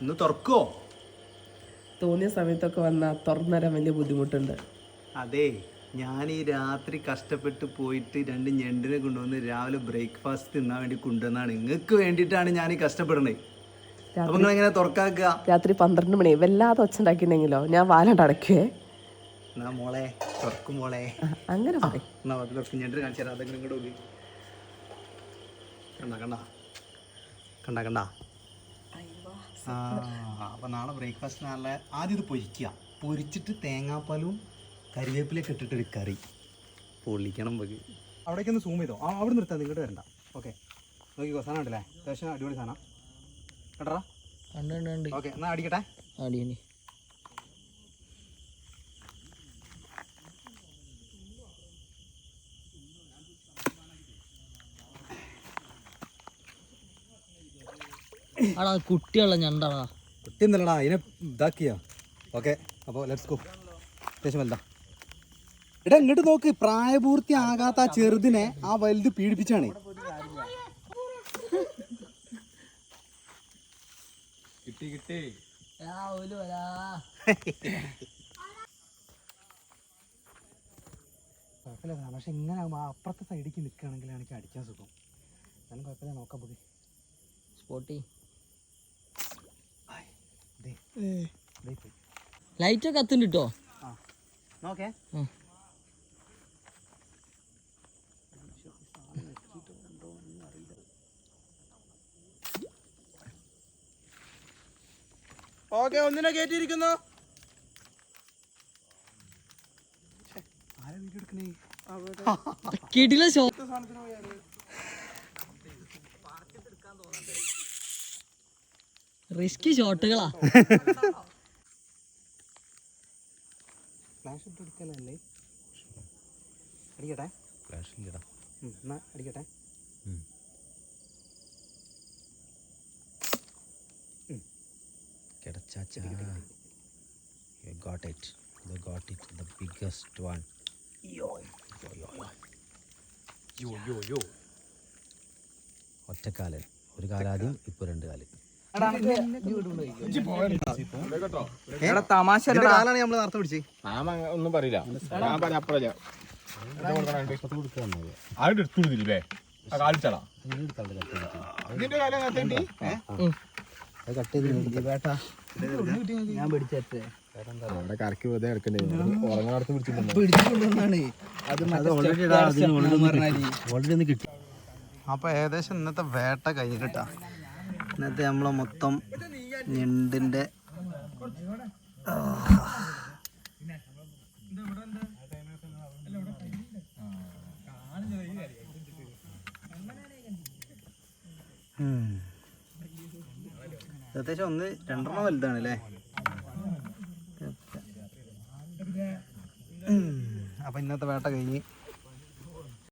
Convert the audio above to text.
ഇന്ന് തുറക്കോ? തോന്നിയ സമയത്തൊക്കെ വന്നാൽ തുറന്നുതരാൻ വലിയ ബുദ്ധിമുട്ടുണ്ട്. അതെ, ഞാൻ ഈ രാത്രി കഷ്ടപ്പെട്ട് പോയിട്ട് 2 ഞണ്ടിനെ കൊണ്ടുവന്ന് രാവിലെ ബ്രേക്ക്ഫാസ്റ്റ് തിന്നാൻ വേണ്ടി കൊണ്ടുവന്നാണ്. നിങ്ങൾക്ക് വേണ്ടിയിട്ടാണ് ഞാൻ ഈ കഷ്ടപ്പെടുന്നത്. അപ്പൊ നിങ്ങൾ എങ്ങനെ തുറക്കാക്കുക? രാത്രി 12 മണി വല്ലാതെ ഒച്ച ഉണ്ടാക്കിയിട്ടുണ്ടെങ്കിലോ ഞാൻ വാലണ്ട് അടയ്ക്കുവേ. എന്നാ മോളെ തുറക്കും മോളെ. അങ്ങനെ പറയും. എന്നാ തുറക്കും. ഞണ്ട് കാണിച്ചു തരാം. അതൊക്കെ ഇങ്ങോട്ട് നോക്കി. കണ്ട കണ്ട കണ്ട കണ്ട. ആ അപ്പം നാളെ ബ്രേക്ക്ഫാസ്റ്റ് നല്ല ആദ്യം ഇത് പൊരിക്കുക. പൊരിച്ചിട്ട് തേങ്ങാപ്പാലും കരിവേപ്പിലൊക്കെ ഇട്ടിട്ടൊരു കറി പൊള്ളിക്കണം. നമുക്ക് അവിടേക്ക് ഒന്ന് സൂം ചെയ്തോ. അവിടെ നിർത്താം, നിങ്ങോട്ട് വരണ്ട. ഓക്കെ, നോക്കിക്കോ. സാധനം ഉണ്ടല്ലേ, അത്യാവശ്യം അടിപൊളി സാധനം കേട്ടറാ. ഓക്കെ, എന്നാൽ അടിക്കട്ടെ. അടിയനി ആടാ കുട്ടിയുള്ള ഞണ്ടാടാ. കുട്ടി എന്നല്ലടാ, അതിനെ ഇതാക്കിയാ. ഓക്കെ, അപ്പോൾ ലെറ്റ്സ് ഗോ. അത്യാവശ്യം വലുതാ. എടാ ഇങ്ങോട്ട് നോക്ക്, പ്രായപൂർത്തി ആകാത്ത ആ ചെറുതിനെ ആ വലുത് പീഡിപ്പിച്ചാണ്. കിട്ടി കിട്ടി. കുഴപ്പമില്ല, പക്ഷെ ഇങ്ങനെ അപ്പുറത്തെ സൈഡിലേക്ക് നിൽക്കുകയാണെങ്കിൽ എനിക്ക് അടിക്കാൻ സുഖം. ഞാനും കുഴപ്പമില്ല, നോക്കാൻ പോയി. സ്പോട്ടി ദേ പോയി. ലൈറ്റൊക്കെ കത്തുണ്ട് കേട്ടോ. ആ നോക്കേ. ഓക്കെ, ഒന്നിനെ കയറ്റിയിരിക്കുന്നു. ആരാ വീഡിയോ എടുക്കണേ? കിടില ഷോ. റിസ്കി ഷോട്ടുകളാ. ഫ്ലാഷ് ഇട്ട് എടുക്കലല്ലേ? അടിക്കട്ടെ. ഫ്ലാഷ് ഇല്ലടാ. എന്നാ അടിക്കട്ടെ. You got it. They got it. The biggest one. Yo. ഒറ്റക്കാലൻ. ഒരു കാലാദ്യം, ഇപ്പോൾ 2 കാല്. തമാശ കാലാണ് നമ്മൾ നേരത്തെ പിടിച്ചേ. ഒന്നും പറയില്ല. ഞാൻ പറഞ്ഞ അപ്പഴല്ല ആരുടെ എടുത്തു കൊടുത്തില്ലേ? ആ കാലിച്ചാടാ ഇതിന്റെ കാലം ഞാൻ പിടിച്ചേ അവിടെ കറക്കി വെറുതെ കിടക്കണ്ടേ? ഉറങ്ങാടത്ത് ഓൾറെഡി കിട്ടി. അപ്പോൾ ഏകദേശം ഇന്നത്തെ വേട്ട കഴിഞ്ഞിട്ടാ. ഇന്നത്തെ നമ്മളെ മൊത്തം ഞണ്ടിൻ്റെ ഏകദേശം 1-2 വലുതാണ് അല്ലേ? അപ്പം ഇന്നത്തെ വേട്ട കഴിഞ്ഞ്